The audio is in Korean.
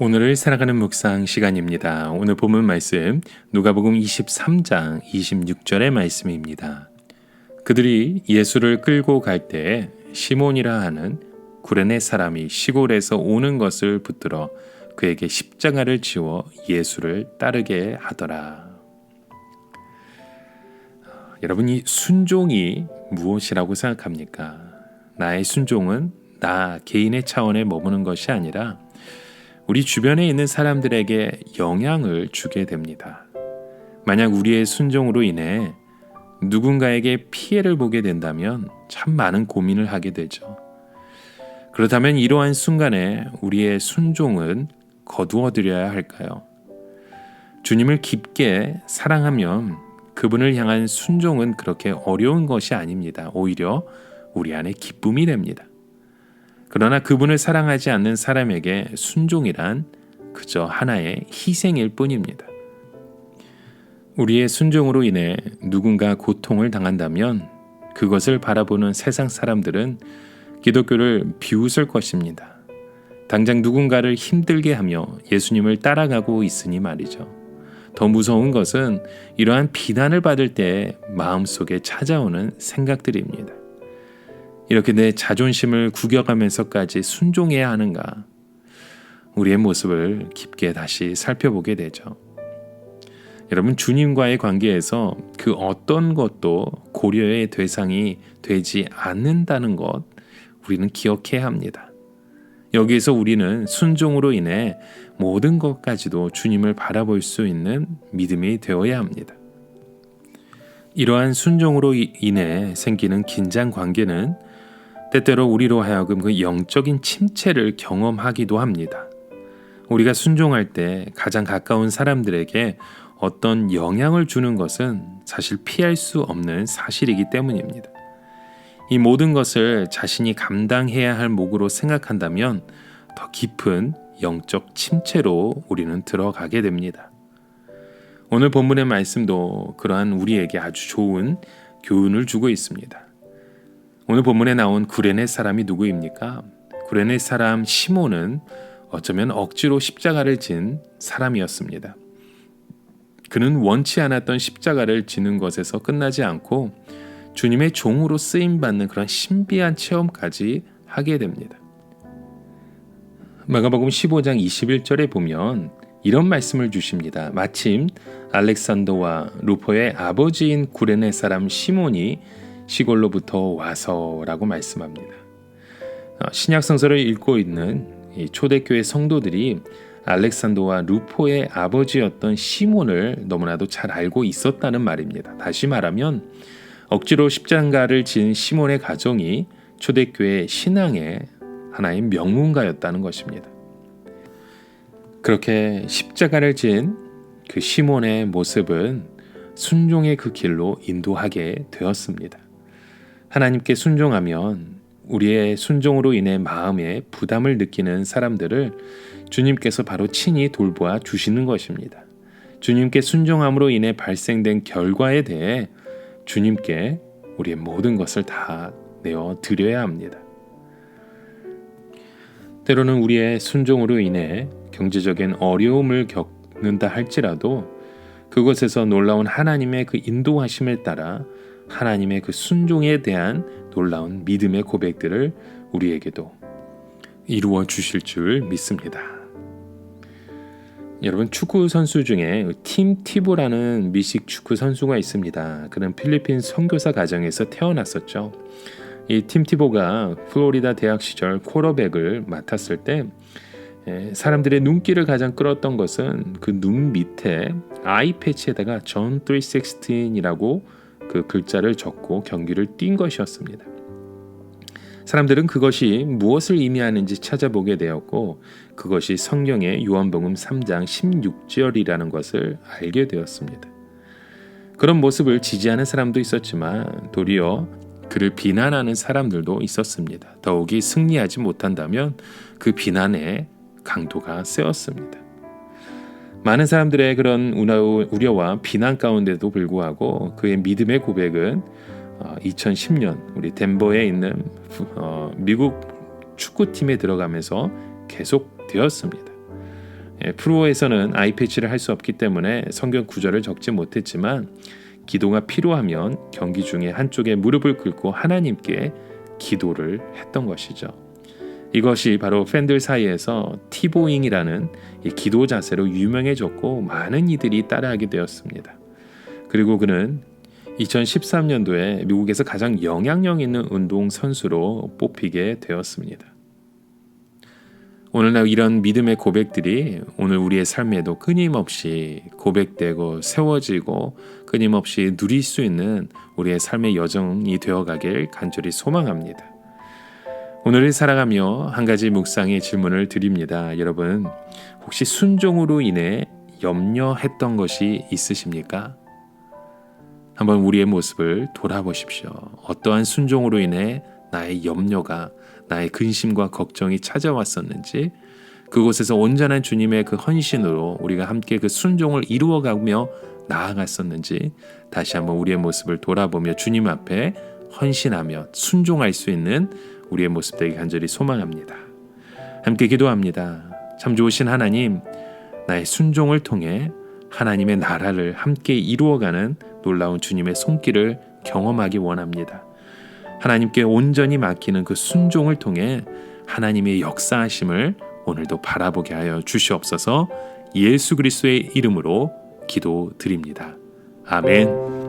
오늘을 살아가는 묵상 시간입니다. 오늘 본문 말씀 누가복음 23장 26절의 말씀입니다. 그들이 예수를 끌고 갈 때에 시몬이라 하는 구레네 사람이 시골에서 오는 것을 붙들어 그에게 십자가를 지워 예수를 따르게 하더라. 여러분, 이 순종이 무엇이라고 생각합니까? 나의 순종은 나 개인의 차원에 머무는 것이 아니라 우리 주변에 있는 사람들에게 영향을 주게 됩니다. 만약 우리의 순종으로 인해 누군가에게 피해를 보게 된다면 참 많은 고민을 하게 되죠. 그렇다면 이러한 순간에 우리의 순종은 거두어 드려야 할까요? 주님을 깊게 사랑하면 그분을 향한 순종은 그렇게 어려운 것이 아닙니다. 오히려 우리 안에 기쁨이 됩니다. 그러나 그분을 사랑하지 않는 사람에게 순종이란 그저 하나의 희생일 뿐입니다. 우리의 순종으로 인해 누군가 고통을 당한다면 그것을 바라보는 세상 사람들은 기독교를 비웃을 것입니다. 당장 누군가를 힘들게 하며 예수님을 따라가고 있으니 말이죠. 더 무서운 것은 이러한 비난을 받을 때 마음속에 찾아오는 생각들입니다. 이렇게 내 자존심을 구겨가면서까지 순종해야 하는가? 우리의 모습을 깊게 다시 살펴보게 되죠. 여러분, 주님과의 관계에서 그 어떤 것도 고려의 대상이 되지 않는다는 것 우리는 기억해야 합니다. 여기에서 우리는 순종으로 인해 모든 것까지도 주님을 바라볼 수 있는 믿음이 되어야 합니다. 이러한 순종으로 인해 생기는 긴장 관계는 때때로 우리로 하여금 그 영적인 침체를 경험하기도 합니다. 우리가 순종할 때 가장 가까운 사람들에게 어떤 영향을 주는 것은 사실 피할 수 없는 사실이기 때문입니다. 이 모든 것을 자신이 감당해야 할 몫으로 생각한다면 더 깊은 영적 침체로 우리는 들어가게 됩니다. 오늘 본문의 말씀도 그러한 우리에게 아주 좋은 교훈을 주고 있습니다. 오늘 본문에 나온 구레네 사람이 누구입니까? 구레네 사람 시몬은 어쩌면 억지로 십자가를 진 사람이었습니다. 그는 원치 않았던 십자가를 지는 것에서 끝나지 않고 주님의 종으로 쓰임받는 그런 신비한 체험까지 하게 됩니다. 마가복음 15장 21절에 보면 이런 말씀을 주십니다. 마침 알렉산더와 루포의 아버지인 구레네 사람 시몬이 시골로부터 와서라고 말씀합니다. 신약성서를 읽고 있는 이 초대교회 성도들이 알렉산더와 루포의 아버지였던 시몬을 너무나도 잘 알고 있었다는 말입니다. 다시 말하면 억지로 십자가를 진 시몬의 가정이 초대교회 신앙의 하나의 명문가였다는 것입니다. 그렇게 십자가를 진 그 시몬의 모습은 순종의 그 길로 인도하게 되었습니다. 하나님께 순종하면 우리의 순종으로 인해 마음에 부담을 느끼는 사람들을 주님께서 바로 친히 돌보아 주시는 것입니다. 주님께 순종함으로 인해 발생된 결과에 대해 주님께 우리의 모든 것을 다 내어 드려야 합니다. 때로는 우리의 순종으로 인해 경제적인 어려움을 겪는다 할지라도 그것에서 놀라운 하나님의 그 인도하심을 따라 하나님의 그 순종에 대한 놀라운 믿음의 고백들을 우리에게도 이루어 주실 줄 믿습니다. 여러분, 축구 선수 중에 팀 티보라는 미식 축구 선수가 있습니다. 그는 필리핀 선교사 가정에서 태어났었죠. 이 팀 티보가 플로리다 대학 시절 쿼터백을 맡았을 때 사람들의 눈길을 가장 끌었던 것은 그 눈 밑에 아이 패치에다가 존 316이라고 그 글자를 적고 경기를 뛴 것이었습니다. 사람들은 그것이 무엇을 의미하는지 찾아보게 되었고 그것이 성경의 요한복음 3장 16절이라는 것을 알게 되었습니다. 그런 모습을 지지하는 사람도 있었지만 도리어 그를 비난하는 사람들도 있었습니다. 더욱이 승리하지 못한다면 그 비난의 강도가 세었습니다. 많은 사람들의 그런 우려와 비난 가운데도 불구하고 그의 믿음의 고백은 2010년 우리 덴버에 있는 미국 축구팀에 들어가면서 계속되었습니다. 프로에서는 아이패치를 할 수 없기 때문에 성경 구절을 적지 못했지만 기도가 필요하면 경기 중에 한쪽에 무릎을 꿇고 하나님께 기도를 했던 것이죠. 이것이 바로 팬들 사이에서 티보잉이라는 이 기도 자세로 유명해졌고 많은 이들이 따라하게 되었습니다. 그리고 그는 2013년도에 미국에서 가장 영향력 있는 운동 선수로 뽑히게 되었습니다. 오늘날 이런 믿음의 고백들이 오늘 우리의 삶에도 끊임없이 고백되고 세워지고 끊임없이 누릴 수 있는 우리의 삶의 여정이 되어가길 간절히 소망합니다. 오늘을 살아가며 한 가지 묵상의 질문을 드립니다. 여러분, 혹시 순종으로 인해 염려했던 것이 있으십니까? 한번 우리의 모습을 돌아보십시오. 어떠한 순종으로 인해 나의 염려가, 나의 근심과 걱정이 찾아왔었는지, 그곳에서 온전한 주님의 그 헌신으로 우리가 함께 그 순종을 이루어가며 나아갔었는지 다시 한번 우리의 모습을 돌아보며 주님 앞에 헌신하며 순종할 수 있는 우리의 모습 되기 간절히 소망합니다. 함께 기도합니다. 참 좋으신 하나님, 나의 순종을 통해 하나님의 나라를 함께 이루어가는 놀라운 주님의 손길을 경험하기 원합니다. 하나님께 온전히 맡기는 그 순종을 통해 하나님의 역사하심을 오늘도 바라보게 하여 주시옵소서. 예수 그리스도의 이름으로 기도드립니다. 아멘.